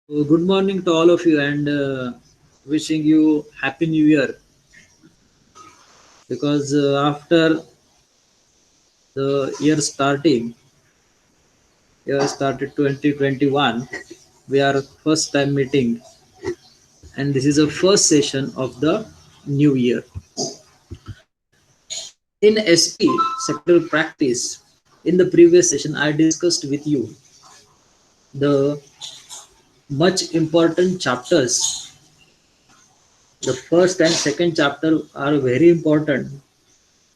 Good morning to all of you and wishing you happy new year because after the year started 2021, we are first time meeting and this is the first session of the new year. In SP secretarial practice, in the previous session I discussed with you the much important chapters. The first and second chapter are very important.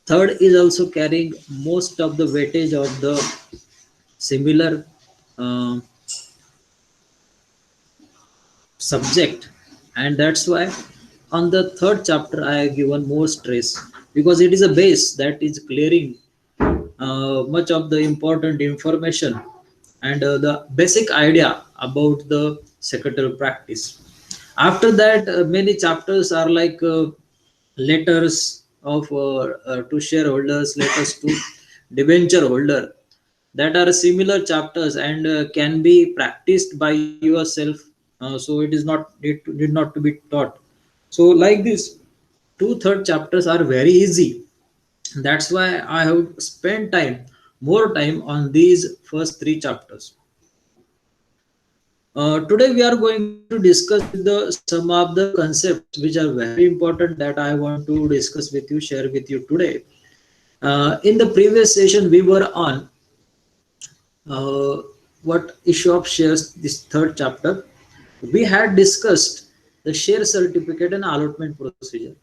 Third is also carrying most of the weightage of the similar uh, subject, and that's why on the third chapter I have given more stress because it is a base that is clearing much of the important information and the basic idea about the secretarial practice. After that, many chapters are like letters of to shareholders, letters to debenture holder, that are similar chapters and can be practiced by yourself. So it is not need not to be taught. So like this, two-third chapters are very easy. That's why I have spent more time on these first three chapters. Today we are going to discuss some of the concepts which are very important that I want to discuss with you, share with you today. In the previous session, we were on uh, what issue of shares, this third chapter. We had discussed the share certificate and allotment procedure.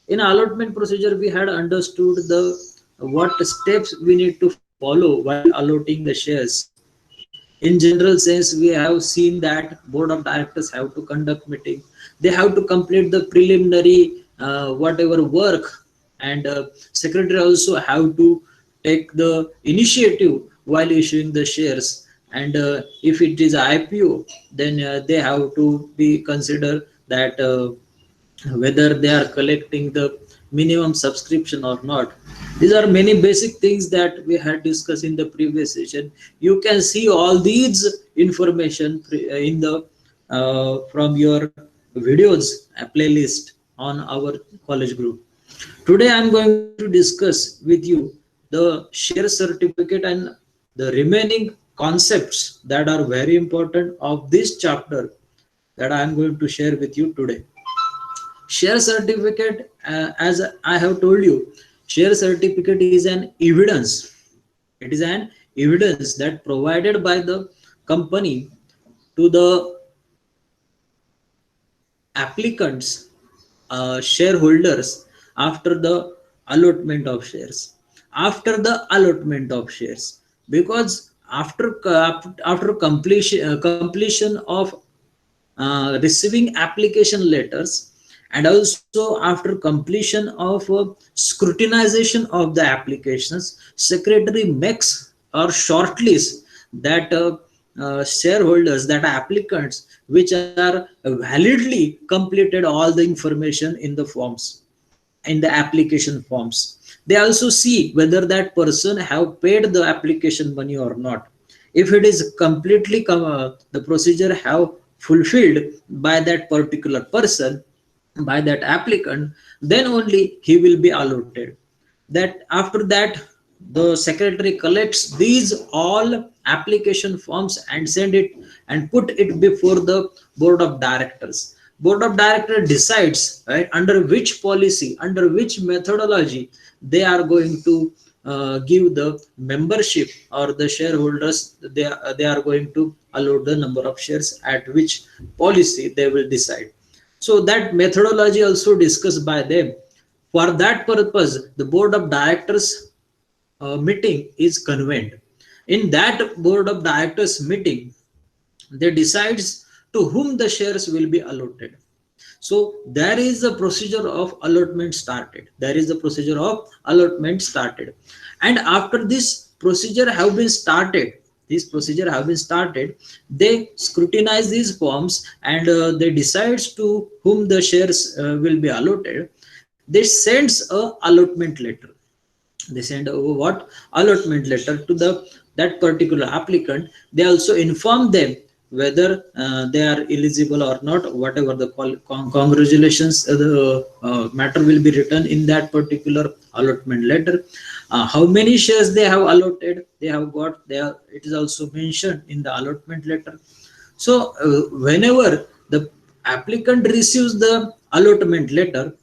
In allotment procedure, we had understood the what steps we need to follow while allotting the shares. In general sense, we have seen that board of directors have to conduct meeting, they have to complete the preliminary whatever work, and secretary also have to take the initiative while issuing the shares. And if it is IPO, then they have to be consider that whether they are collecting the minimum subscription or not. These are many basic things that we had discussed in the previous session. You can see all these information in the from your videos playlist on our college group. Today I am going to discuss with you the share certificate and the remaining concepts that are very important of this chapter that I am going to share with you today. Share certificate, as I have told you, share certificate is an evidence. It is an evidence that provided by the company to the applicants, shareholders, after the allotment of shares. After the allotment of shares, because after completion of receiving application letters, and also after completion of scrutinization of the applications, secretary makes or shortlist that shareholders, that applicants which are validly completed all the information in the forms, in the application forms. They also see whether that person have paid the application money or not. If it is completely the procedure have fulfilled by that particular person, by that applicant, then only he will be allotted. That after that, the secretary collects these all application forms and send it and put it before the board of directors. Board of directors decides, right, under which policy, under which methodology they are going to give the membership or the shareholders. They are going to allot the number of shares, at which policy they will decide. So that methodology also discussed by them. For that purpose, the board of directors meeting is convened. In that board of directors meeting, they decides to whom the shares will be allotted. So there is a procedure of allotment started. There is a procedure of allotment started, and after this procedure have been started, they scrutinize these forms and they decides to whom the shares will be allotted. They sends a allotment letter. They send a what allotment letter to the that particular applicant. They also inform them whether they are eligible or not, whatever the congratulations, the matter will be written in that particular allotment letter. How many shares they have allotted, they have got, it is also mentioned in the allotment letter. So whenever the applicant receives the allotment letter,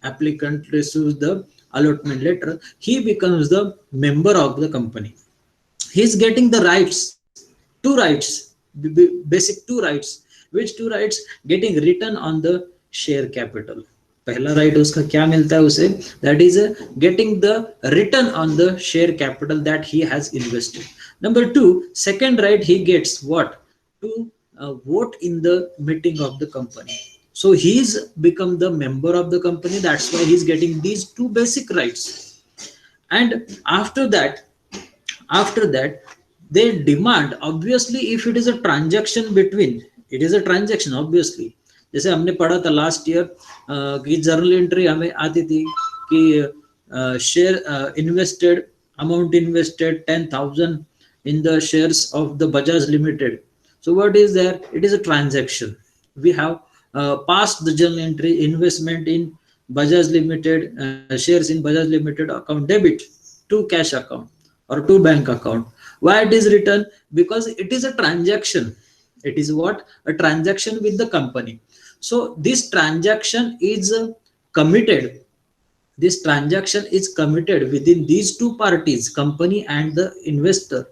applicant receives the allotment letter, he becomes the member of the company. He is getting the rights, two rights, basic two rights. Which two rights? Getting written on the share capital. पहला right उसका क्या मिलता है उसे? That is getting the return on the share capital that he has invested. Number two, second right, he gets what? To vote in the meeting of the company. So he's become the member of the company. That's why he's getting these two basic rights. And after that they demand, obviously if it is a transaction between, it is a transaction obviously. जैसे हमने पढ़ा था last year कि journal entry हमें आती थी कि share invested, amount invested 10,000 in the shares of the Bajaj Limited. So what is there? It is a transaction. We have passed the journal entry, investment in Bajaj Limited, shares in Bajaj Limited account debit to cash account or to bank account. Why it is written? Because it is a transaction. It is what? A transaction with the company. So this transaction is committed. This transaction is committed within these two parties, company and the investor.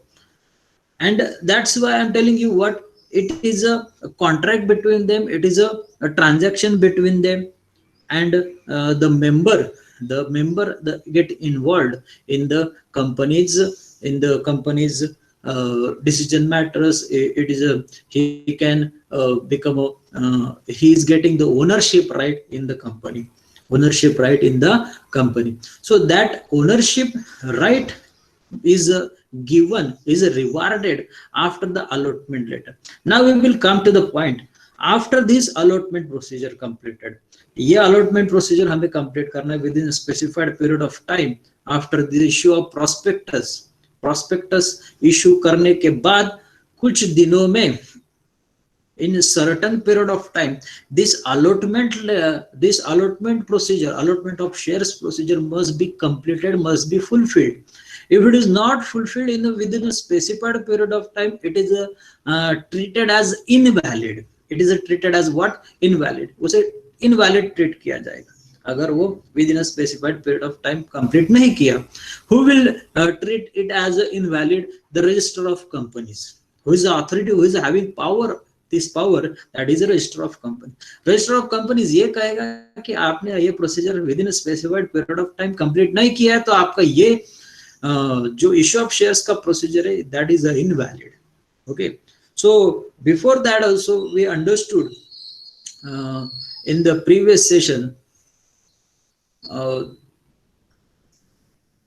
And that's why I'm telling you what, it is a contract between them. It is a transaction between them, and the member get involved in the company's decision matters. It is a, he can become a he is getting the ownership right in the company, ownership right in the company. So that ownership right is given, is rewarded after the allotment letter. Now we will come to the point. After this allotment procedure completed, ये allotment procedure हमें complete करना है within a specified period of time after the issue of prospectus. Prospectus issue करने के बाद कुछ दिनों में, in a certain period of time, this allotment procedure, allotment of shares procedure must be completed, must be fulfilled. If it is not fulfilled within a specified period of time, it is treated as invalid. It is treated as what? Invalid. उसे invalid treat किया जाएगा अगर वो within a specified period of time complete नहीं किया. Who will treat it as invalid? The register of companies. Who is the authority? Who is having power? This power, that is a register of company. Register of companies ये कहेगा कि आपने ये procedure within a specified period of time complete नहीं किया है, तो आपका ये जो issue of shares का procedure है, that is invalid. Okay. So before that also we understood in the previous session.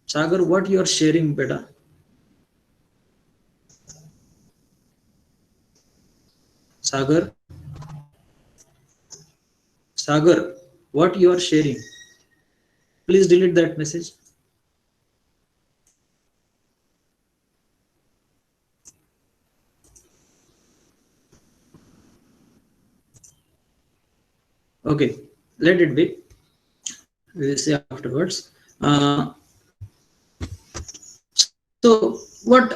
Sagar, what you are sharing, beta? Sagar, what you are sharing? Please delete that message. Okay, let it be. We will see afterwards. So what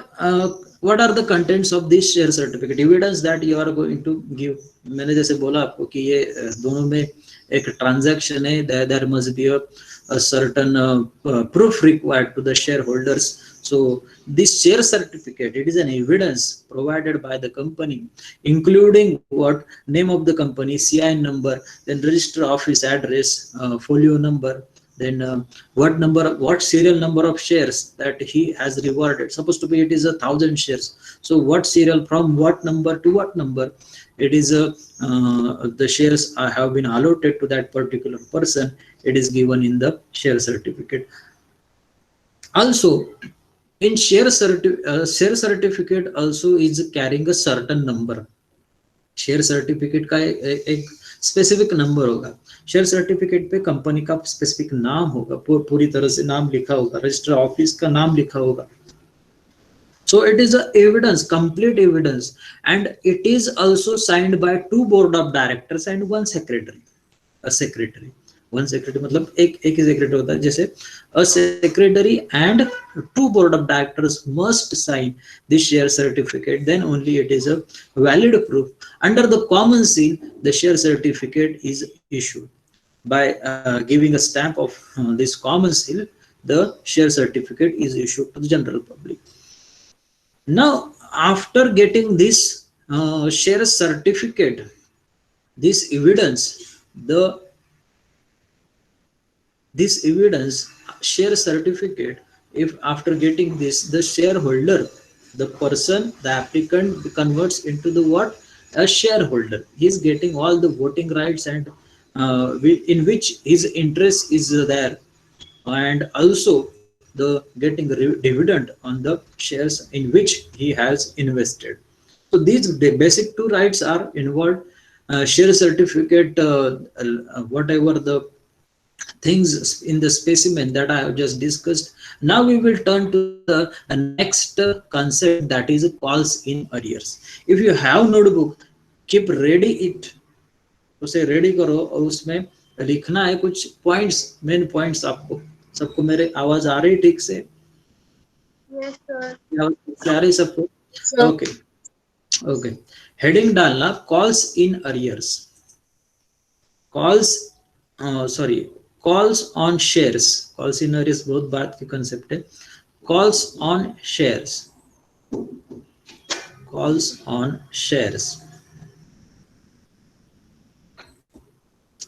are the contents of this share certificate? Evidence that you are going to give. मैंने जैसे बोला आपको कि ये दोनों में एक transaction है. There must be a certain proof required to the shareholders. So this share certificate, it is an evidence provided by the company, including what? Name of the company, CIN number, then register office address, folio number, then what serial number of shares that he has rewarded. Supposed to be it is 1,000 shares. So what serial, from what number to what number? It is the shares have been allotted to that particular person. It is given in the share certificate. Also, in share certificate also is carrying a certain number. Share certificate का एक specific number होगा. Share certificate पे company का specific नाम होगा, पूरी तरह से नाम लिखा होगा, रजिस्टर ऑफिस का नाम लिखा होगा. So it is a evidence, complete evidence, and it is also signed by two board of directors and one secretary. A secretary, one secretary मतलब एक ही secretary होता है. जैसे a secretary and two board of directors must sign this share certificate, then only it is a valid proof. Under the common seal, the share certificate is issued. By giving a stamp of this common seal, the share certificate is issued to the general public. Now, after getting this share certificate, this evidence, the this evidence share certificate, if after getting this, the shareholder, the person, the applicant converts into the what? A shareholder. He is getting all the voting rights, and in which his interest is there, and also the getting dividend on the shares in which he has invested. So these basic two rights are involved. Share certificate, whatever the things in the specimen that I have just discussed. Now we will turn to the next concept, that is calls in arrears. If you have notebook, keep ready it, उसे ready करो और उसमें लिखना है कुछ points, main points आपको. सबको मेरे आवाज आ रही ठीक से? Yes, sir. आ रही सबको? Sir. Okay okay. हेडिंग डालना calls in arrears. Calls sorry calls on shares. Calls in arrears बहुत बात की कंसेप्ट है. Calls on shares. Calls on shares.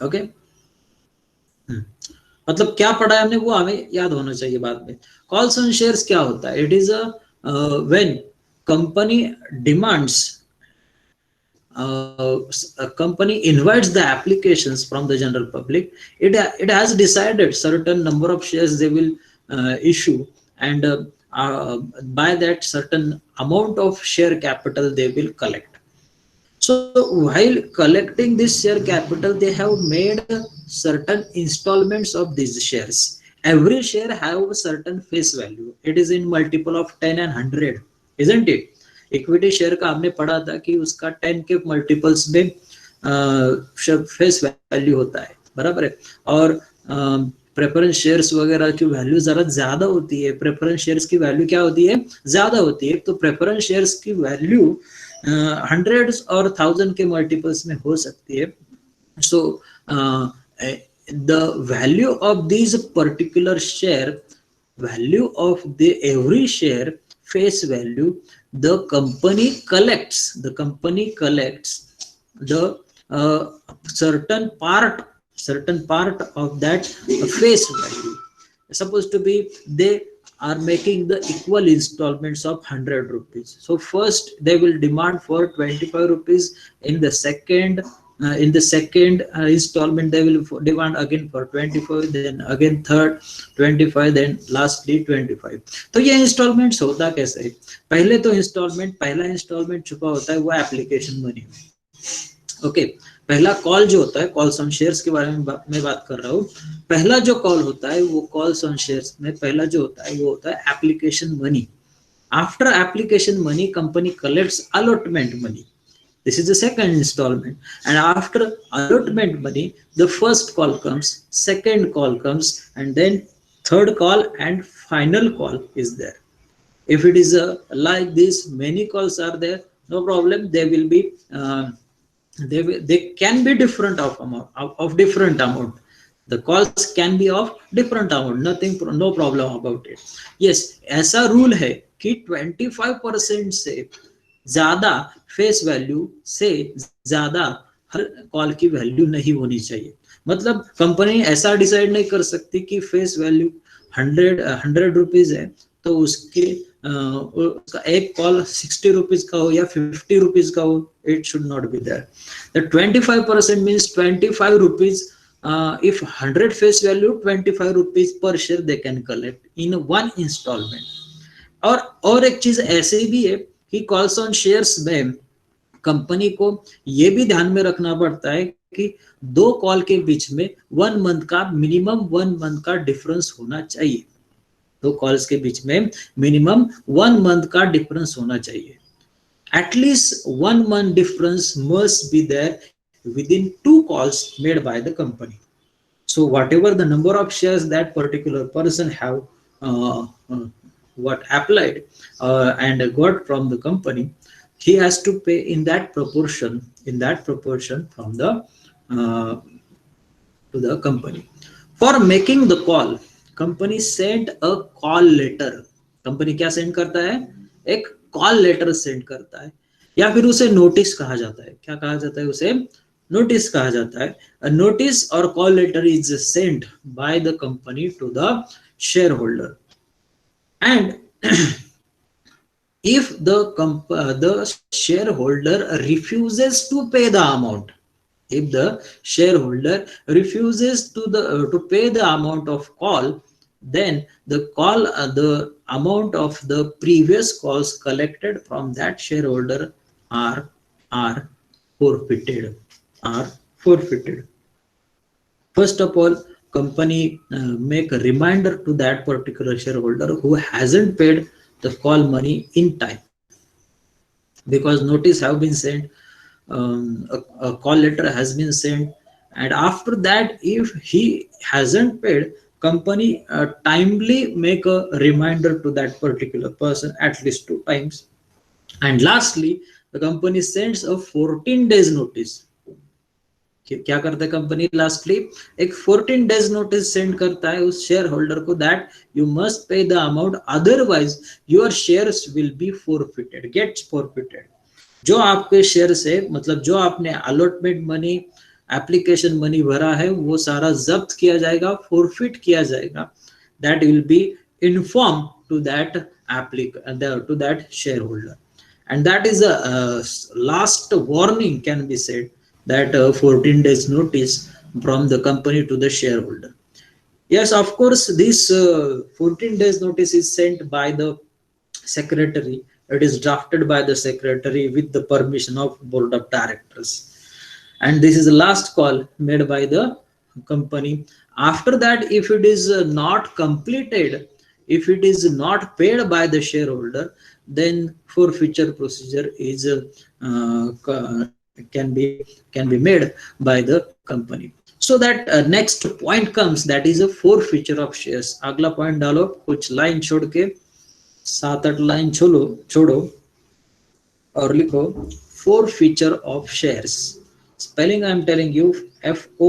Okay. मतलब क्या पढ़ा है हमने वो हमें याद होना चाहिए बाद में. कॉल्स ऑन शेयर्स क्या होता है? It is a when company demands, a company invites the applications from the general public. It has decided certain number of shares they will issue, and by that certain amount of share capital they will collect. So while collecting this share capital, they have made certain installments of these shares. Every share have a certain face value. It is in multiple of 10 and 100, isn't it? Equity share का हमने पढ़ा था कि उसका 10 के multiples में face value होता है, बराबर है. और प्रेफरेंस शेयर्स वगैरह की वैल्यू जरा ज्यादा होती है. प्रेफरेंस शेयर्स की वैल्यू क्या होती है? ज्यादा होती है. तो प्रेफरेंस शेयर्स की वैल्यू हंड्रेड्स और थाउजेंड के मल्टीपल्स में हो सकती है. So the value of this particular share, value of the every share face value, the company collects the certain part of that face value. Supposed to be they are making the equal installments of 100 rupees. So first they will demand for 25 rupees. In the second installment they will demand again for 25, then again third 25, then lastly 25. तो ये installments होता कैसे है? पहले तो पहला instalment छुपा होता है वो एप्लीकेशन मनी में. ओके. पहला कॉल जो होता है, कॉल्स ऑन शेयर्स के बारे में मैं बात कर रहा हूँ. पहला जो कॉल होता है वो कॉल्स ऑन शेयर्स में पहला जो होता है वो होता है application money. After application money company collects allotment money. This is the second installment, and after allotment money, the first call comes, second call comes, and then third call and final call is there. If it is like this, many calls are there, no problem. They will be they can be different of different amount. The calls can be of different amount, nothing, no problem about it. Yes, ऐसा rule है कि 25% से ज्यादा face value से ज्यादा हर call की value नहीं होनी चाहिए. मतलब कंपनी ऐसा डिसाइड नहीं कर सकती कि फेस वैल्यू 100 रुपीज है तो उसका एक कॉल 60 रुपीज का हो या 50 रुपीज का हो. It should not be there. The 25% means 25 rupees. if 100 face value, 25 rupees per share they can collect in one installment. और एक चीज ऐसे भी है कि कॉल्स ऑन शेयर्स में कंपनी को ये भी ध्यान में रखना पड़ता है कि दो कॉल के बीच में 1 मंथ का मिनिमम 1 मंथ का डिफरेंस होना चाहिए. तो कॉल्स के बीच में मिनिमम 1 मंथ का डिफरेंस होना चाहिए. At least 1 month difference must be there within 2 calls made by the company. So whatever the number of shares that particular person have uh, uh, what applied and got from the company, he has to pay in that proportion from the uh, to the company. For making the call, company sent a call letter. Company क्या send करता है? एक call letter send करता है, या फिर उसे notice कहा जाता है. क्या कहा जाता है? उसे नोटिस कहा जाता है. A notice or call letter is sent by the company to the shareholder, and if the shareholder refuses to pay the amount, if the shareholder refuses to pay the amount of call, then the amount of the previous calls collected from that shareholder are forfeited. First of all, company make a reminder to that particular shareholder who hasn't paid the call money in time, because notice have been sent, a call letter has been sent, and after that, if he hasn't paid, company timely make a reminder to that particular person at least 2 times. And lastly, the company sends a 14 days notice. क्या करता है company? Lastly एक 14 days notice send करता है उस shareholder को, that you must pay the amount, otherwise your shares will be forfeited, gets forfeited. जो आपके शेयर से, मतलब जो आपने अलॉटमेंट मनी, एप्लीकेशन मनी भरा है, वो सारा जब्त किया जाएगा, फॉरफिट किया जाएगा. That will be inform to that shareholder, and that is a last warning can be said, that 14 days notice from the company to the shareholder. Yes, of course, this 14 days notice is sent by the secretary. It is drafted by the secretary with the permission of board of directors, and this is the last call made by the company. After that, if it is not completed, if it is not paid by the shareholder, then forfeiture procedure is can be made by the company. So that next point comes, that is a forfeiture of shares. अगला point डालो, कुछ line छोड़ के 7-8 line छोड़ो और लिखो forfeiture of shares. Spelling I am telling you, FORFEITURE,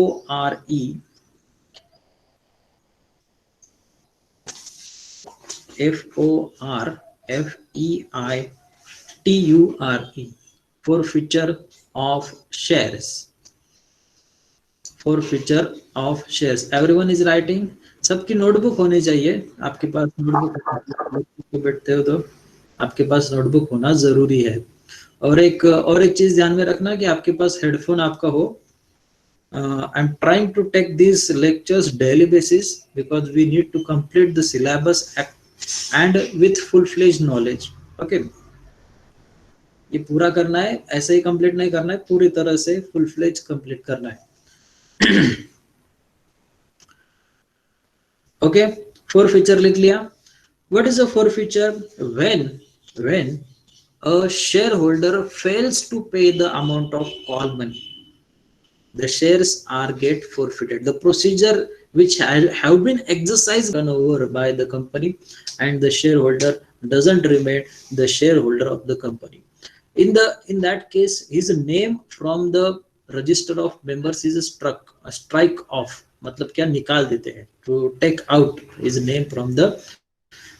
forfeiture of shares. Forfeiture of shares. Everyone is writing. सबकी notebook होनी चाहिए आपके पास. नोटबुक बैठते हो तो आपके पास नोटबुक होना जरूरी है. और एक चीज ध्यान में रखना कि आपके पास हेडफोन आपका हो. I'm trying to take these lectures daily basis because we need to complete the syllabus and with full-fledged knowledge. Okay, ये पूरा करना है, ऐसे ही कंप्लीट नहीं करना है, पूरी तरह से फुल फ्लेज कंप्लीट करना है. ओके, forfeiture लिख लिया. What is a forfeiture? When a shareholder fails to pay the amount of call money, the shares are get forfeited. The procedure which have been exercised done over by the company, and the shareholder doesn't remain the shareholder of the company. In that case, his name from the register of members is strike off. मतलब क्या, निकाल देते हैं, to take out his name from the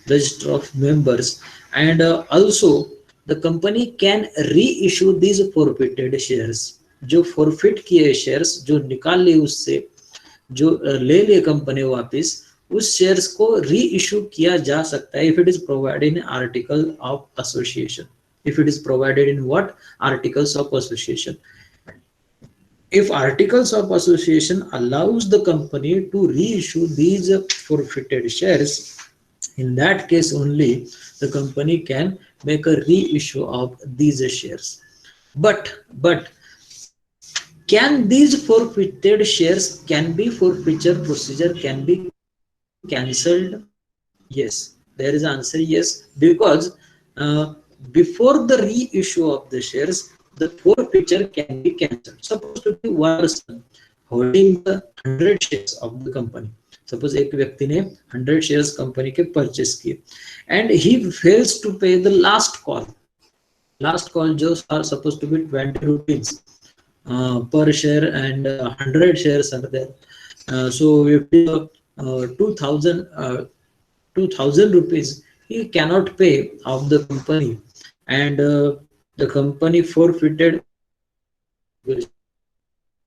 register of members. And also the company can reissue these forfeited shares. जो forfeit किए shares, जो निकाल लिए उससे, जो ले लिए कंपनी वापस, उस शेयर्स को रीइश्यू किया जा सकता है if it is provided in article of association. If it is provided in what? Articles of association. If articles of association allows the company to reissue these forfeited shares, in that case only the company can make a reissue of these shares. But can these forfeited shares can be forfeiture procedure can be cancelled? Yes, there is answer yes, because uh, before the reissue of the shares, the forfeiture can be cancelled. Suppose to be one person holding the 100 shares of the company. Suppose एक व्यक्ति ने 100 shares company के purchase किए and he fails to pay the last call. Last call just are supposed to be 20 rupees per share, and 100 shares are there. So if it is 2000 2000 rupees he cannot pay of the company, and the company forfeited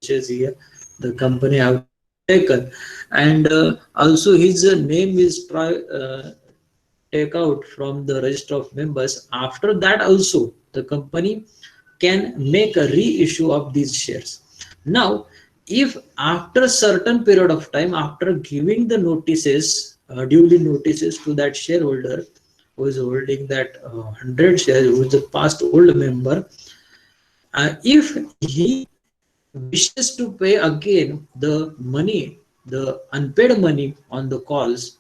shares here, the company have taken, and also his name is take out from the register of members. After that also the company can make a reissue of these shares. Now if after certain period of time, after giving the notices, duly notices to that shareholder who is holding that 100 shares, who is a past old member, if he wishes to pay again the money, the unpaid money on the calls,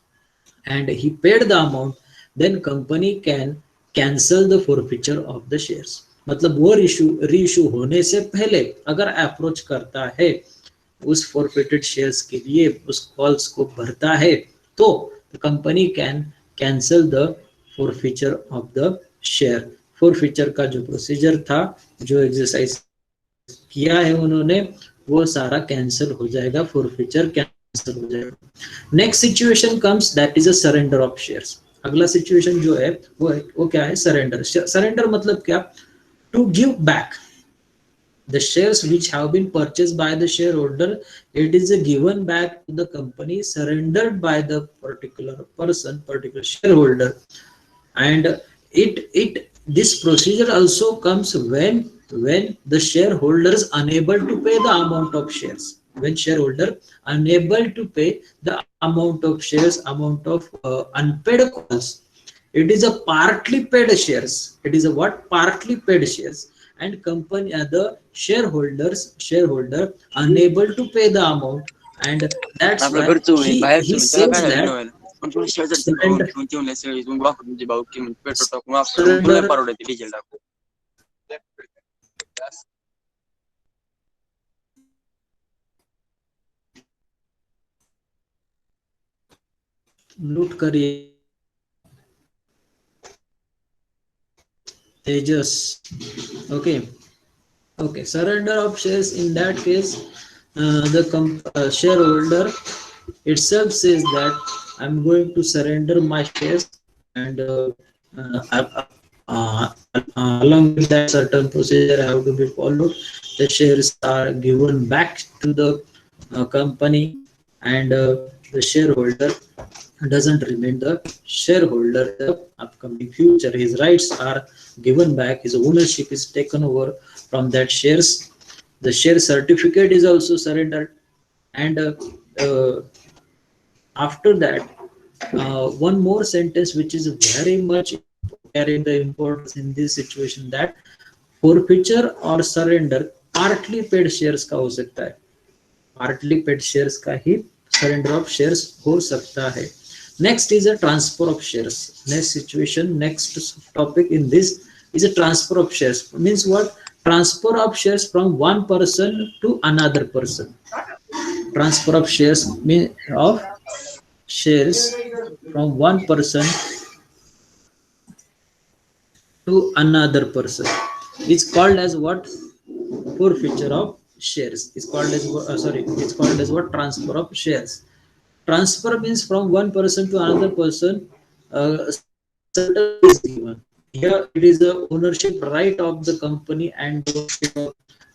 and he paid the amount, then company can cancel the forfeiture of the shares. मतलब वो reissue होने से पहले अगर approach करता है उस forfeited shares के लिए, उस कॉल्स को भरता है, तो company can cancel the forfeiture of the share. forfeiture का जो प्रोसीजर था, जो एक्सरसाइज किया है उन्होंने, वो सारा कैंसिल हो जाएगा, forfeiture कैंसिल हो जाएगा. Next situation comes, that is a surrender of shares. अगला सिचुएशन जो है वो क्या है? सरेंडर. सरेंडर मतलब क्या? To give back the shares which have been purchased by the shareholder. It is given back to the company, surrendered by the particular person, particular shareholder. And it this procedure also comes when the shareholders unable to pay the amount of shares. When shareholder unable to pay the amount of shares, amount of unpaid calls, it is a partly paid shares. It is a what? Partly paid shares. And company, the shareholder unable to pay the amount, and that's आपल्या why घरचं he बाहेरचं he त्याला says काय झालं that नव्याला पण तुम्ही शेजारचे भाऊ surrender घेऊन ठेवून सगळी तुम्ही वापरून तुमचे भाऊ की पेट्रोल टाकून वापरून तुला surrender परवडते डिझेल टाकून लूट करिए तेजस. Okay. Okay, surrender of shares. In that case, the shareholder itself says that I'm going to surrender my shares, and along with that, certain procedure have to be followed. The shares are given back to the company, and the shareholder doesn't remain the shareholder in the upcoming future. His rights are given back, his ownership is taken over from that shares. The share certificate is also surrendered, and uh, after that, one more sentence which is very much carrying the importance in this situation, that forfeiture or surrender partly paid shares का हो सकता है. Partly paid shares का ही surrender of shares हो सकता है. Next is a transfer of shares. Next situation, next topic in this is a transfer of shares. Means what? Transfer of shares from one person to another person. Transfer of shares mean of shares from one person to another person. It's called as what? Forfeiture of shares. It's called as it's called as what? Transfer of shares. Transfer means from one person to another person. Certain is given. Here it is the ownership right of the company and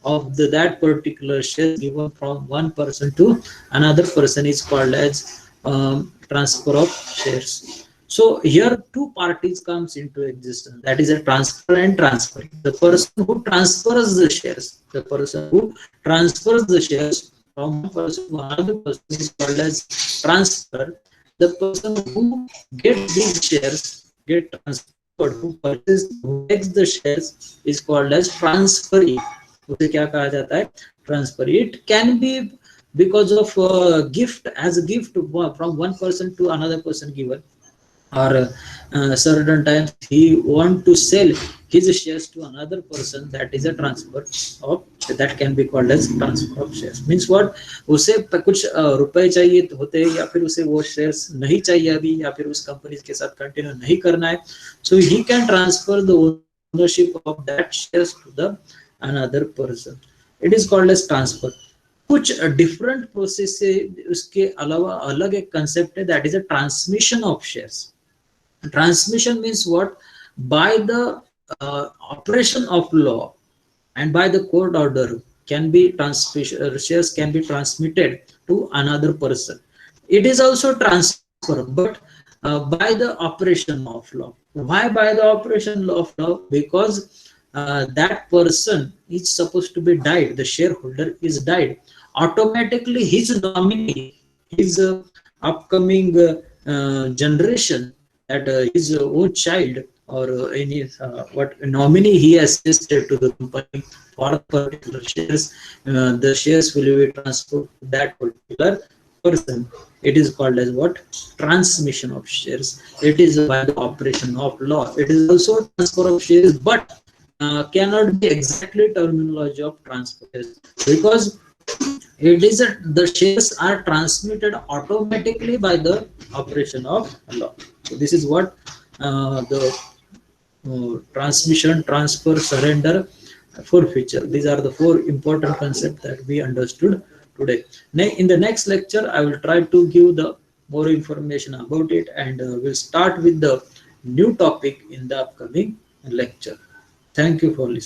of that particular share given from one person to another person is called as transfer of shares. So here two parties comes into existence. That is a transfer and transfer. The person who transfers the shares, the person who transfers the shares from one person to another person is called as transfer. The person who gets these shares, get transferred, who purchases, who takes the shares is called as transferee. उसे क्या कहा जाता है? Transferee. It can be because of gift, as a gift from one person to another person given. or certain times he want to sell his shares to another person, that is a transfer of, that can be called as transfer of shares. Means what, उसे कुछ रुपए चाहिए होते हैं, या फिर उसे वो शेयर्स नहीं चाहिए अभी, या फिर उस कंपनी के साथ कंटिन्यू नहीं करना है, so he can transfer the ownership of that shares to the another person. It is called as transfer. कुछ डिफरेंट प्रोसेस से उसके अलावा अलग एक कंसेप्ट है, that is a transmission of shares. Transmission means what? By the operation of law and by the court order can be transmission, shares can be transmitted to another person. It is also transfer, but by the operation of law. Why by the operation of law? Because that person is supposed to be died, the shareholder is died, automatically his nominee, his upcoming generation, that his own child or any what nominee he has assisted to the company for particular shares, the shares will be transferred to that particular person. It is called as what? Transmission of shares. It is by the operation of law. It is also transfer of shares, but cannot be exactly terminology of transfer, because it is the shares are transmitted automatically by the operation of law. So this is what the transmission, transfer, surrender, forfeiture, these are the four important concepts that we understood today. In the next lecture I will try to give the more information about it, and we'll start with the new topic in the upcoming lecture. Thank you for listening.